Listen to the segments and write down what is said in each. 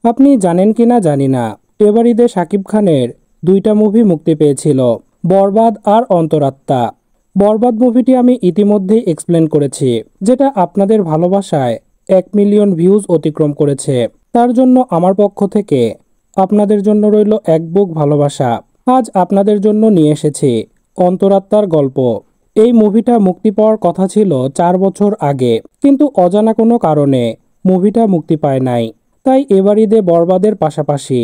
আপনি জানেন কিনা জানি না, এবার ঈদে শাকিব খানের দুইটা মুভি মুক্তি পেয়েছিল, বরবাদ আর অন্তরাত্মা। বরবাদ মুভিটি আমি ইতিমধ্যেই এক্সপ্লেন করেছি, যেটা আপনাদের ভালোবাসায় 1 মিলিয়ন ভিউজ অতিক্রম করেছে। তার জন্য আমার পক্ষ থেকে আপনাদের জন্য রইল এক বুক ভালোবাসা। আজ আপনাদের জন্য নিয়ে এসেছি অন্তরাত্মার গল্প। এই মুভিটা মুক্তি পাওয়ার কথা ছিল 4 বছর আগে, কিন্তু অজানা কোনো কারণে মুভিটা মুক্তি পায় নাই। তাই এবার ঈদে বরবাদের পাশাপাশি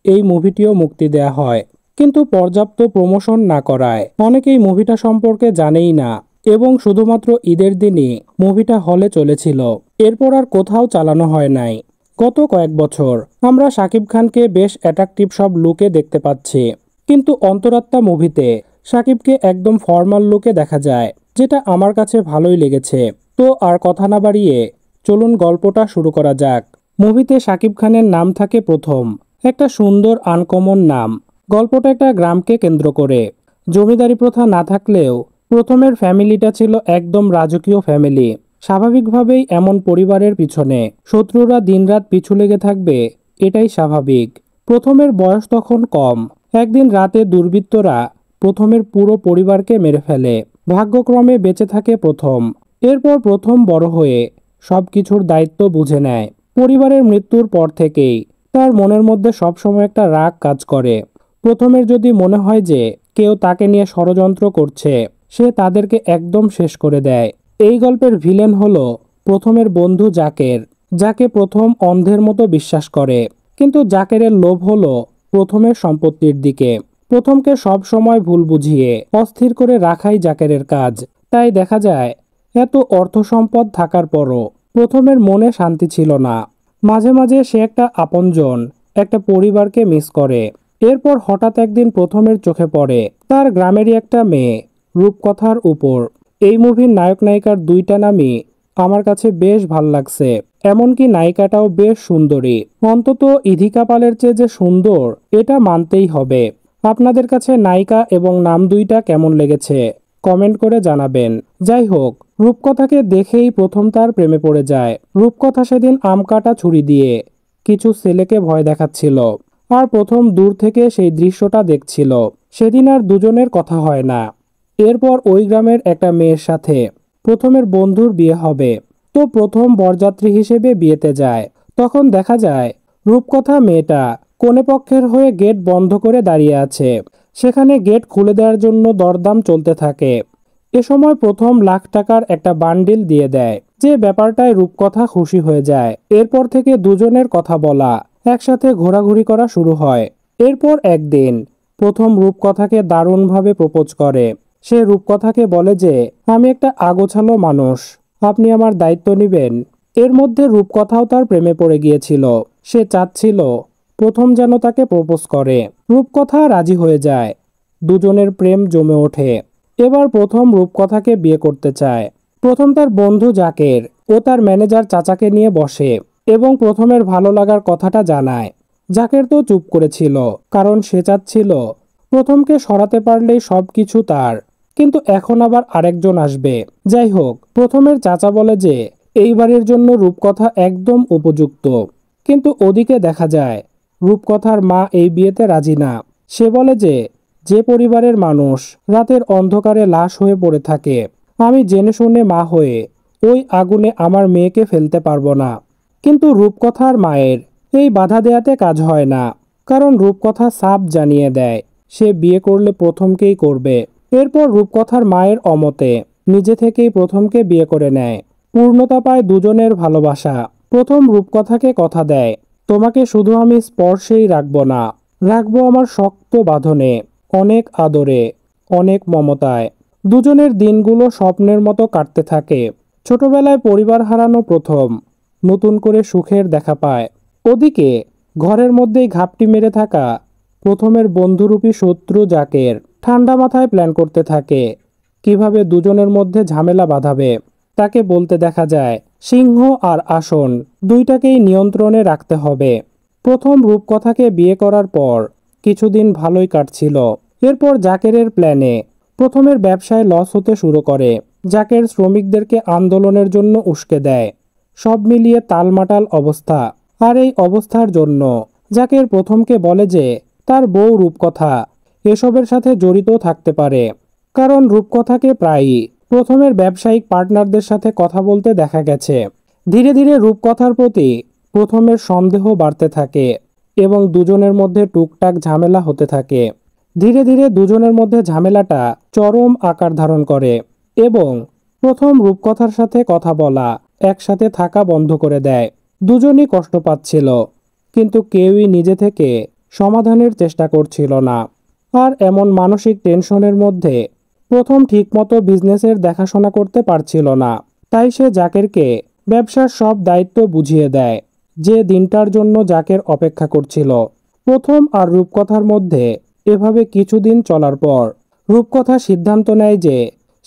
এই মুভিটিও মুক্তি দেয়া হয়, কিন্তু পর্যাপ্ত প্রমোশন না করায় অনেকেই মুভিটা সম্পর্কে জানেই না এবং শুধুমাত্র ঈদের দিনই মুভিটা হলে চলেছিল, এরপর আর কোথাও চালানো হয় নাই। গত কয়েক বছর আমরা শাকিব খানকে বেশ অ্যাট্রাকটিভ সব লুকে দেখতে পাচ্ছি, কিন্তু অন্তরাত্মা মুভিতে শাকিবকে একদম ফর্মাল লুকে দেখা যায়, যেটা আমার কাছে ভালোই লেগেছে। তো আর কথা না বাড়িয়ে চলুন গল্পটা শুরু করা যাক। মুভিতে শাকিব খানের নাম থাকে প্রথম, একটা সুন্দর আনকমন নাম। গল্পটা একটা গ্রামকে কেন্দ্র করে। জমিদারি প্রথা না থাকলেও প্রথমের ফ্যামিলিটা ছিল একদম রাজকীয় ফ্যামিলি। স্বাভাবিকভাবেই এমন পরিবারের পিছনে শত্রুরা দিনরাত পিছু লেগে থাকবে, এটাই স্বাভাবিক। প্রথমের বয়স তখন কম। একদিন রাতে দুর্বৃত্তরা প্রথমের পুরো পরিবারকে মেরে ফেলে। ভাগ্যক্রমে বেঁচে থাকে প্রথম। এরপর প্রথম বড় হয়ে সবকিছুর দায়িত্ব বুঝে নেয়। পরিবারের মৃত্যুর পর থেকেই তার মনের মধ্যে সবসময় একটা রাগ কাজ করে। প্রথমের যদি মনে হয় যে কেউ তাকে নিয়ে ষড়যন্ত্র করছে, সে তাদেরকে একদম শেষ করে দেয়। এই গল্পের ভিলেন হলো প্রথমের বন্ধু জাকের, যাকে প্রথম অন্ধের মতো বিশ্বাস করে। কিন্তু জাকেরের লোভ হলো প্রথমের সম্পত্তির দিকে। প্রথমকে সব সময় ভুল বুঝিয়ে অস্থির করে রাখাই জাকেরের কাজ। তাই দেখা যায় এত অর্থ সম্পদ থাকার পরও প্রথমের মনে শান্তি ছিল না। মাঝে মাঝে সে একটা আপনজন, একটা পরিবারকে মিস করে। এরপর হঠাৎ একদিন প্রথমের চোখে পড়ে তার গ্রামেরই একটা মেয়ে রূপকথার উপর। এই মুভির নায়ক নায়িকার দুইটা নামই আমার কাছে বেশ ভাল লাগছে, এমনকি নায়িকাটাও বেশ সুন্দরী। অন্তত ইধিকা পালের চেয়ে যে সুন্দর, এটা মানতেই হবে। আপনাদের কাছে নায়িকা এবং নাম দুইটা কেমন লেগেছে কমেন্ট করে জানাবেন। যাই হোক, রূপকথাকে দেখেই প্রথম তার প্রেমে পড়ে যায়। রূপকথা সেদিন আম কাটা ছুরি দিয়ে কিছু ছেলেকে ভয় দেখাচ্ছিল, আর প্রথম দূর থেকে সেই দৃশ্যটা দেখছিল। সেদিন আর দুজনের কথা হয় না। এরপর ওই গ্রামের একটা মেয়ের সাথে প্রথমের বন্ধুর বিয়ে হবে, তো প্রথম বরযাত্রী হিসেবে বিয়েতে যায়। তখন দেখা যায় রূপকথা মেয়েটা কনেপক্ষের হয়ে গেট বন্ধ করে দাঁড়িয়ে আছে। সেখানে গেট খুলে দেওয়ার জন্য দরদাম চলতে থাকে। এ সময় প্রথম লাখ টাকার একটা বান্ডিল দিয়ে দেয়, যে ব্যাপারটায় রূপকথা খুশি হয়ে যায়। এরপর থেকে দুজনের কথা বলা, একসাথে ঘোরাঘুরি করা শুরু হয়। এরপর একদিন প্রথম রূপকথাকে দারুণভাবে প্রপোজ করে। সে রূপকথাকে বলে যে, আমি একটা আগোছালো মানুষ, আপনি আমার দায়িত্ব নেবেন। এর মধ্যে রূপকথাও তার প্রেমে পড়ে গিয়েছিল। সে চাচ্ছিল প্রথম যেন তাকে প্রপোজ করে। রূপকথা রাজি হয়ে যায়। দুজনের প্রেম জমে ওঠে। এবার প্রথম রূপকথাকে বিয়ে করতে চায়। প্রথম তার বন্ধু জাকের ও তার ম্যানেজার চাচাকে নিয়ে বসে এবং প্রথমের ভালো লাগার কথাটা জানায়। জাকের তো চুপ করেছিল, কারণ সে চাচ্ছিল প্রথমকে সরাতে পারলেই সবকিছু তার। কিন্তু এখন আবার আরেকজন আসবে। যাই হোক, প্রথমের চাচা বলে যে এই বাড়ির জন্য রূপকথা একদম উপযুক্ত। কিন্তু ওদিকে দেখা যায় রূপকথার মা এই বিয়েতে রাজি না। সে বলে যে, যে পরিবারের মানুষ রাতের অন্ধকারে লাশ হয়ে পড়ে থাকে, আমি জেনে শুনে মা হয়ে ওই আগুনে আমার মেয়েকে ফেলতে পারবো না। কিন্তু রূপকথার মায়ের এই বাধা দেয়াতে কাজ হয় না, কারণ রূপকথা সাফ জানিয়ে দেয় সে বিয়ে করলে প্রথমকেই করবে। এরপর রূপকথার মায়ের অমতে নিজে থেকেই প্রথমকে বিয়ে করে নেয়। পূর্ণতা পায় দুজনের ভালোবাসা। প্রথম রূপকথাকে কথা দেয়, তোমাকে শুধু আমি স্পর্শেই রাখবো না, রাখবো আমার শক্ত বাঁধনে, অনেক আদরে, অনেক মমতায়। দুজনের দিনগুলো স্বপ্নের মতো কাটতে থাকে। ছোটবেলায় পরিবার হারানো প্রথম নতুন করে সুখের দেখা পায়। ওদিকে ঘরের মধ্যেই ঘাপটি মেরে থাকা প্রথমের বন্ধুরূপী শত্রু জাকের ঠান্ডা মাথায় প্ল্যান করতে থাকে কিভাবে দুজনের মধ্যে ঝামেলা বাঁধাবে। তাকে বলতে দেখা যায় সিংহ আর আসন দুইটাকেই নিয়ন্ত্রণে রাখতে হবে। প্রথম রূপকথাকে বিয়ে করার পর কিছুদিন ভালোই কাটছিল। এরপর জাকেরের প্ল্যানে প্রথমের ব্যবসায় লস হতে শুরু করে। জাকের শ্রমিকদেরকে আন্দোলনের জন্য উস্কে দেয়। সব মিলিয়ে তালমাটাল অবস্থা। আর এই অবস্থার জন্য জাকের প্রথমকে বলে যে তার বউ রূপকথা এসবের সাথে জড়িত থাকতে পারে, কারণ রূপকথাকে প্রায়ই প্রথমের ব্যবসায়িক পার্টনারদের সাথে কথা বলতে দেখা গেছে। ধীরে ধীরে রূপকথার প্রতি প্রথমের সন্দেহ বাড়তে থাকে এবং দুজনের মধ্যে টুকটাক ঝামেলা হতে থাকে। ধীরে ধীরে দুজনের মধ্যে ঝামেলাটা চরম আকার ধারণ করে এবং প্রথম রূপকথার সাথে কথা বলা, একসাথে থাকা বন্ধ করে দেয়। দুজনই কষ্ট পাচ্ছিল, কিন্তু কেউই নিজে থেকে সমাধানের চেষ্টা করছিল না। আর এমন মানসিক টেনশনের মধ্যে প্রথম ঠিকমতো বিজনেসের দেখাশোনা করতে পারছিল না। তাই সে জাকেরকে ব্যবসার সব দায়িত্ব বুঝিয়ে দেয়, যে দিনটার জন্য জাকের অপেক্ষা করছিল। প্রথম আর রূপকথার মধ্যে এভাবে কিছুদিন চলার পর রূপকথা সিদ্ধান্ত নেয় যে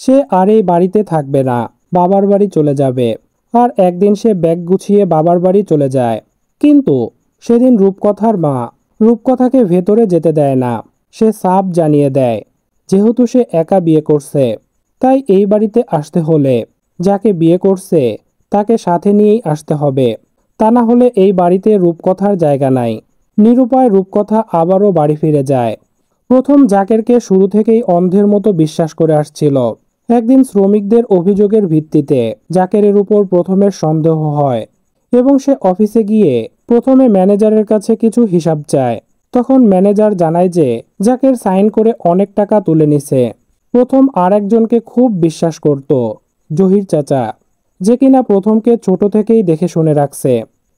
সে আর এই বাড়িতে থাকবে না, বাবার বাড়ি চলে যাবে। আর একদিন সে ব্যাগ গুছিয়ে বাবার বাড়ি চলে যায়। কিন্তু সেদিন রূপকথার মা রূপকথাকে ভেতরে যেতে দেয় না। সে সাফ জানিয়ে দেয়, যেহেতু সে একা বিয়ে করছে, তাই এই বাড়িতে আসতে হলে যাকে বিয়ে করছে তাকে সাথে নিয়েই আসতে হবে, তা না হলে এই বাড়িতে রূপকথার জায়গা নাই। নিরুপায় রূপকথা আবারও বাড়ি ফিরে যায়। প্রথম জাকেরকে শুরু থেকেই অন্ধের মতো বিশ্বাস করে আসছিল। একদিন শ্রমিকদের অভিযোগের ভিত্তিতে জাকেরের উপর প্রথমের সন্দেহ হয় এবং সে অফিসে গিয়ে প্রথমে ম্যানেজারের কাছে কিছু হিসাব চায়। তখন ম্যানেজার জানায় যে জাকের সাইন করে অনেক টাকা তুলে নিছে। প্রথম আর একজনকে খুব বিশ্বাস করত, জহির চাচা, যে কিনা প্রথমকে ছোট থেকেই দেখে শুনে রাখছে।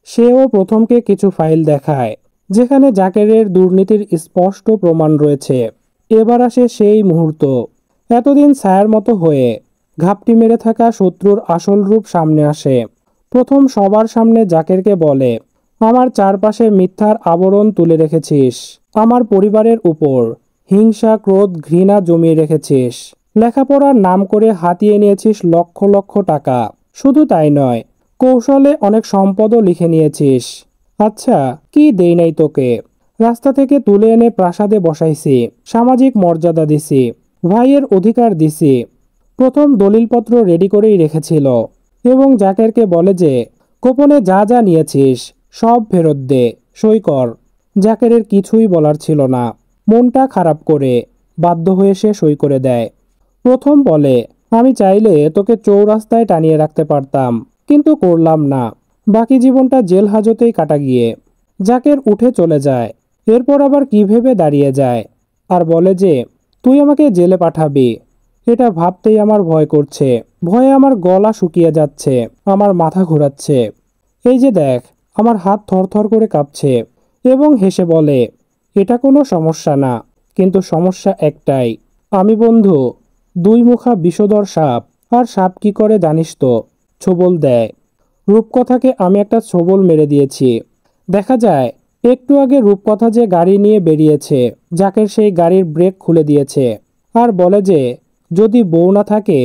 সেও প্রথমকে কিছু ফাইল দেখায় যেখানে জাকেরের দুর্নীতির স্পষ্ট প্রমাণ রয়েছে। এবার আসে সেই মুহূর্ত। এতদিন ছায়ার মতো হয়ে ঘাপটি মেরে থাকা শত্রুর আসল রূপ সামনে আসে। প্রথম সবার সামনে জাকেরকে বলে, আমার চারপাশে মিথ্যার আবরণ তুলে রেখেছিস, আমার পরিবারের উপর হিংসা, ক্রোধ, ঘৃণা জমিয়ে রেখেছিস, লেখাপড়ার নাম করে হাতিয়ে নিয়েছিস লক্ষ লক্ষ টাকা। শুধু তাই নয়, কৌশলে অনেক সম্পদও লিখে নিয়েছিস। আচ্ছা, কি দেই নাই তোকে? রাস্তা থেকে তুলে এনে প্রাসাদে বসাইছি, সামাজিক মর্যাদা দিছি, ভাইয়ের অধিকার দিছি। প্রথম দলিলপত্র রেডি করেই রেখেছিল এবং জাকেরকে বলে যে গোপনে যা যা নিয়েছিস সব ফেরত দে, সই কর। জাকেরের কিছুই বলার ছিল না। মনটা খারাপ করে বাধ্য হয়ে সে সই করে দেয়। প্রথম বলে, আমি চাইলে তোকে চৌরাস্তায় টানিয়ে রাখতে পারতাম, কিন্তু করলাম না। বাকি জীবনটা জেল হাজতেই কাটা গিয়ে। জাকের উঠে চলে যায়। এরপর আবার কি ভেবে দাঁড়িয়ে যায় আর বলে যে তুই আমাকে জেলে পাঠাবি, এটা ভাবতেই আমার ভয় করছে। ভয়ে আমার গলা শুকিয়ে যাচ্ছে, আমার মাথা ঘোরাচ্ছে। এই যে দেখ, আমার হাত থরথর করে কাঁপছে। এবং হেসে বলে, এটা কোনো সমস্যা না, কিন্তু সমস্যা একটাই, আমি বন্ধু, দুই মুখা বিষধর সাপ। আর সাপ কি করে জানিস তো? ছোবল দেয়। রূপকথাকে আমি একটা ছোবল মেরে দিয়েছি। দেখা যায় একটু আগে রূপকথা যে গাড়ি নিয়ে বেরিয়েছে, জাকের সেই গাড়ির ব্রেক খুলে দিয়েছে আর বলে যে যদি বউ না থাকে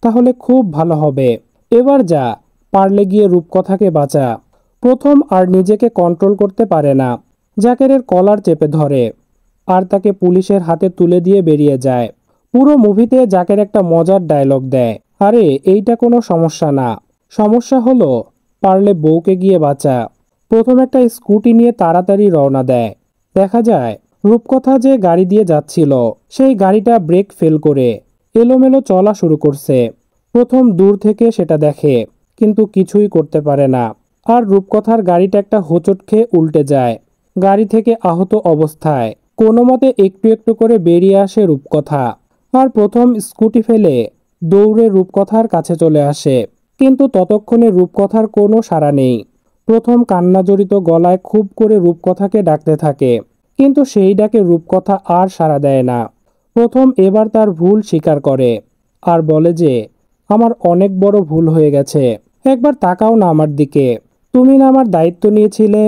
তাহলে খুব ভালো হবে। এবার যা, পারলে গিয়ে রূপকথাকে বাঁচা। প্রথম আর নিজেকে কন্ট্রোল করতে পারে না, জাকেরের কলার চেপে ধরে আর তাকে পুলিশের হাতে তুলে দিয়ে বেরিয়ে যায়। পুরো মুভিতে জাকের একটা মজার ডায়লগ দেয়, আরে এইটা কোনো সমস্যা না, সমস্যা হলো পারলে বউকে গিয়ে বাঁচা। প্রথম একটা স্কুটি নিয়ে তাড়াতাড়ি রওনা দেয়। দেখা যায় রূপকথা যে গাড়ি দিয়ে যাচ্ছিল সেই গাড়িটা ব্রেক ফেল করে এলোমেলো চলা শুরু করছে। প্রথম দূর থেকে সেটা দেখে, কিন্তু কিছুই করতে পারে না। আর রূপকথার গাড়িটা একটা হোঁচট খেয়ে উল্টে যায়। গাড়ি থেকে আহত অবস্থায় কোনো মতে একটু একটু করে বেরিয়ে আসে রূপকথা। আর প্রথম স্কুটি ফেলে দৌড়ে রূপকথার কাছে চলে আসে, কিন্তু ততক্ষণে রূপকথার কোনো সাড়া নেই। প্রথম কান্নাজড়িত গলায় খুব করে রূপকথাকে ডাকতে থাকে, কিন্তু সেই ডাকে রূপকথা আর সাড়া দেয় না। প্রথম এবার তার ভুল স্বীকার করে আর বলে যে আমার অনেক বড় ভুল হয়ে গেছে, একবার তাকাও না আমার দিকে। তুমি না আমার দায়িত্ব নিয়েছিলে,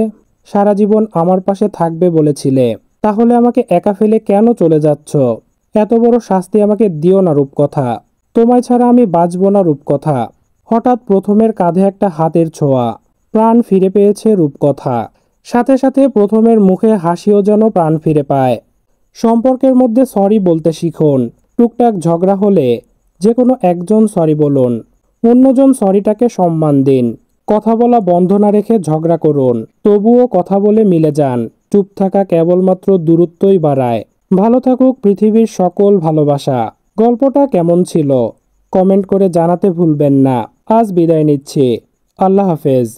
সারা জীবন আমার পাশে থাকবে বলেছিলে, তাহলে আমাকে একা ফেলে কেন চলে যাচ্ছ? এত বড় শাস্তি আমাকে দিও না রূপকথা, তোমায় ছাড়া আমি বাঁচব না রূপকথা। হঠাৎ প্রথমের কাঁধে একটা হাতের ছোঁয়া, প্রাণ ফিরে পেয়েছে রূপকথা। সাথে সাথে প্রথমের মুখে হাসিও যেন প্রাণ ফিরে পায়। সম্পর্কের মধ্যে সরি বলতে শিখুন। টুকটাক ঝগড়া হলে যে কোনো একজন সরি বলুন, অন্যজন সরিটাকে সম্মান দিন। কথা বলা বন্ধ না রেখে ঝগড়া করুন, তবুও কথা বলে মিলে যান। চুপ থাকা কেবলমাত্র দূরত্বই বাড়ায়। ভালো থাকুক পৃথিবীর সকল ভালোবাসা। গল্পটা কেমন ছিল কমেন্ট করে জানাতে ভুলবেন না। আজ বিদায় নিচ্ছি। আল্লাহ হাফেজ।